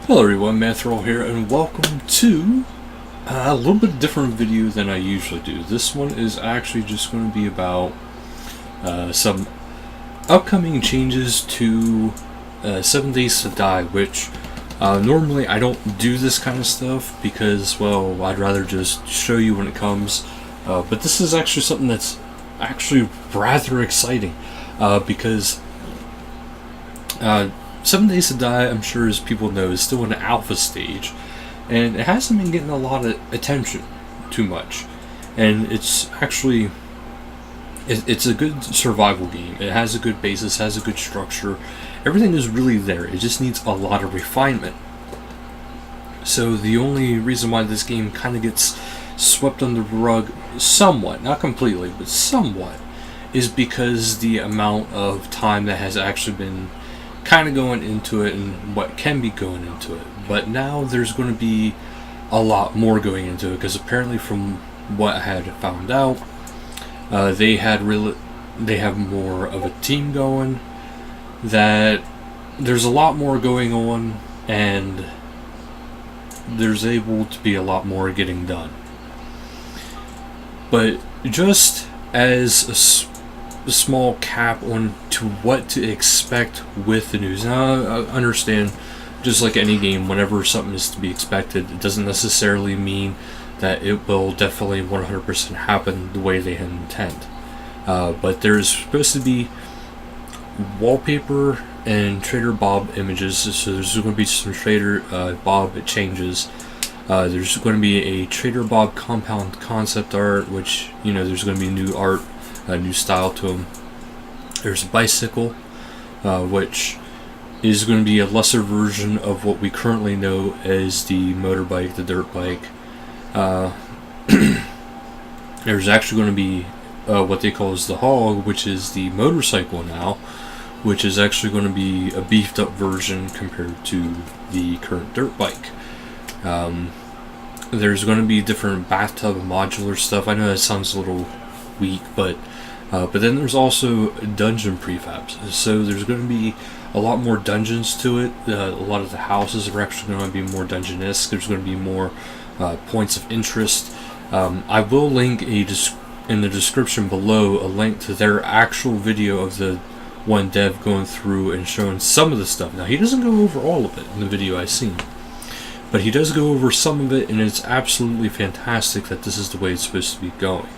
Hello everyone, Mathrol here, and welcome to a little bit different video than I usually do. This one is actually just going to be about some upcoming changes to 7 Days to Die, which normally I don't do this kind of stuff because, well, I'd rather just show you when it comes. But this is actually something that's actually rather exciting because 7 Days to Die, I'm sure as people know, is still in the alpha stage, and it hasn't been getting a lot of attention too much. And it's actually, it's a good survival game. It has a good basis, has a good structure. Everything is really there. It just needs a lot of refinement. So the only reason why this game kind of gets swept under the rug somewhat, not completely, but somewhat, is because the amount of time that has actually been kind of going into it and what can be going into it. But now there's going to be a lot more going into it because apparently, from what I had found out, they have more of a team going, that there's a lot more going on, and there's able to be a lot more getting done. But just as a small cap on to what to expect with the news. Now, I understand, just like any game, whenever something is to be expected, it doesn't necessarily mean that it will definitely 100% happen the way they intend. But there's supposed to be wallpaper and Trader Bob images, so there's going to be some Trader Bob changes. There's going to be a Trader Bob compound concept art, which, you know, there's going to be new art, a new style to them. There's a bicycle, which is going to be a lesser version of what we currently know as the motorbike, the dirt bike. There's actually going to be what they call as the Hog, which is the motorcycle now, which is actually going to be a beefed up version compared to the current dirt bike. There's going to be different bathtub modular stuff. I know that sounds a little weak, but then there's also dungeon prefabs. So there's going to be a lot more dungeons to it. A lot of the houses are actually going to be more dungeon-esque. There's going to be more points of interest. I will link in the description below a link to their actual video of the one dev going through and showing some of the stuff. Now, he doesn't go over all of it in the video I've seen, but he does go over some of it, and it's absolutely fantastic that this is the way it's supposed to be going.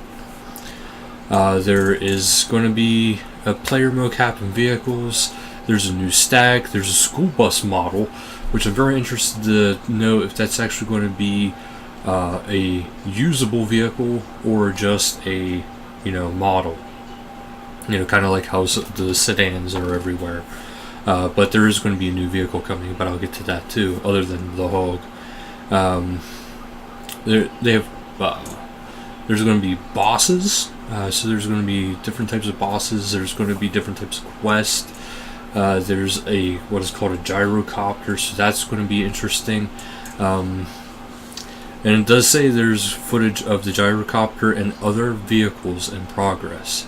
There is going to be a player mocap in vehicles. There's a new stag. There's a school bus model, which I'm very interested to know if that's actually going to be a usable vehicle or just a, model. Kind of like how the sedans are everywhere. But there is going to be a new vehicle coming, but I'll get to that too, other than the Hog. There's going to be bosses. So there's going to be different types of bosses. There's going to be different types of quests. There's what is called a gyrocopter, so that's going to be interesting. And it does say there's footage of the gyrocopter and other vehicles in progress.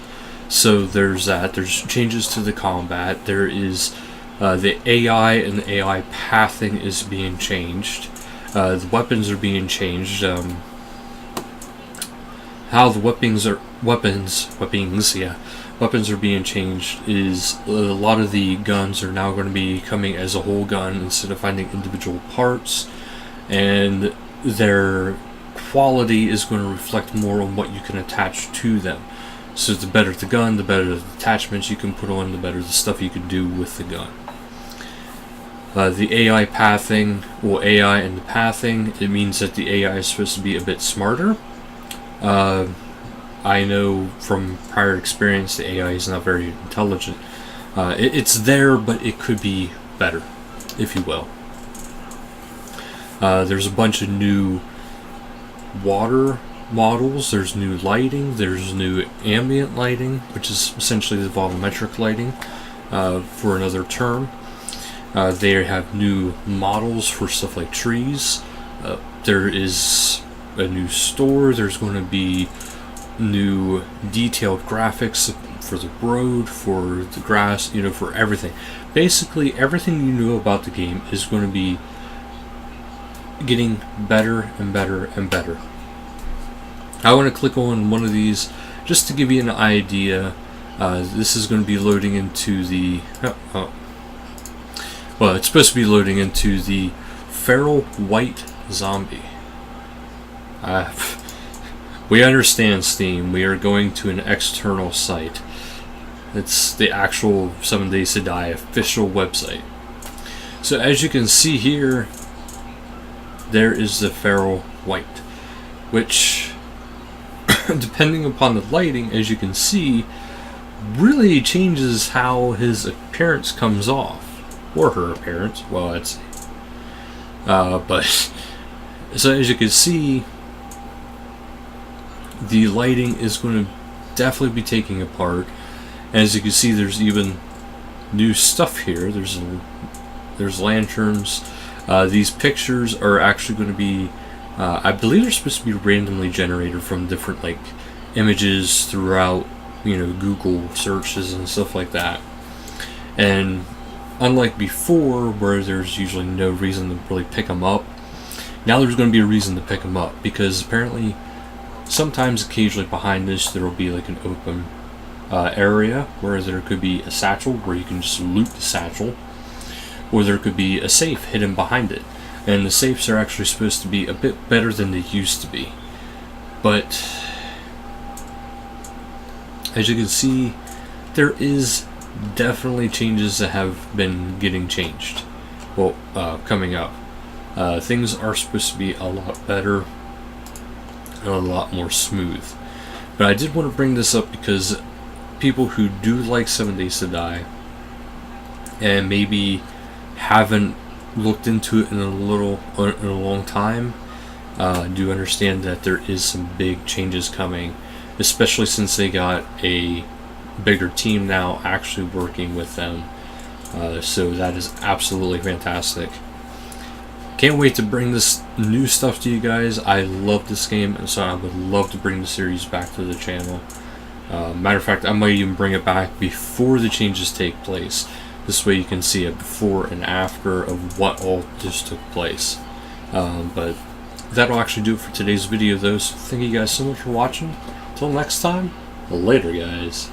So there's that. There's changes to the combat. There is the AI, and the AI pathing is being changed. The weapons are being changed. How the weapons are being changed is a lot of the guns are now going to be coming as a whole gun instead of finding individual parts, and their quality is going to reflect more on what you can attach to them. So the better the gun, the better the attachments you can put on, the better the stuff you can do with the gun. The AI pathing, AI and the pathing, it means that the AI is supposed to be a bit smarter. I know from prior experience the AI is not very intelligent. It's there, but it could be better, if you will. There's a bunch of new water models, there's new lighting, there's new ambient lighting, which is essentially the volumetric lighting, for another term. They have new models for stuff like trees. There is a new store. There's going to be new detailed graphics for the road, for the grass, for everything. Basically, everything you know about the game is going to be getting better and better and better. I want to click on one of these just to give you an idea. This is going to be loading into the well, it's supposed to be loading into the feral white zombie. We understand, Steam. We are going to an external site. It's the actual 7 Days to Die official website. So as you can see here, there is the feral white, which, depending upon the lighting, as you can see, really changes how his appearance comes off. Or her appearance. Well, let's see. But, so as you can see, the lighting is going to definitely be taking a part. And as you can see, there's even new stuff here. There's lanterns. These pictures are actually going to be, I believe they're supposed to be randomly generated from different like images throughout, Google searches and stuff like that. And unlike before, where there's usually no reason to really pick them up, now there's going to be a reason to pick them up, because apparently sometimes occasionally behind this there will be like an open area where there could be a satchel where you can just loot the satchel, or there could be a safe hidden behind it. And the safes are actually supposed to be a bit better than they used to be. But as you can see, there is definitely changes that have been getting changed. Well, coming up. Things are supposed to be a lot better and a lot more smooth. But I did want to bring this up because people who do like 7 Days to Die and maybe haven't looked into it in a long time do understand that there is some big changes coming, especially since they got a bigger team now actually working with them. So that is absolutely fantastic. Can't wait to bring this new stuff to you guys. I love this game, and so I would love to bring the series back to the channel. Matter of fact, I might even bring it back before the changes take place. This way you can see a before and after of what all just took place. But that'll actually do it for today's video though, so thank you guys so much for watching. Until next time, later guys.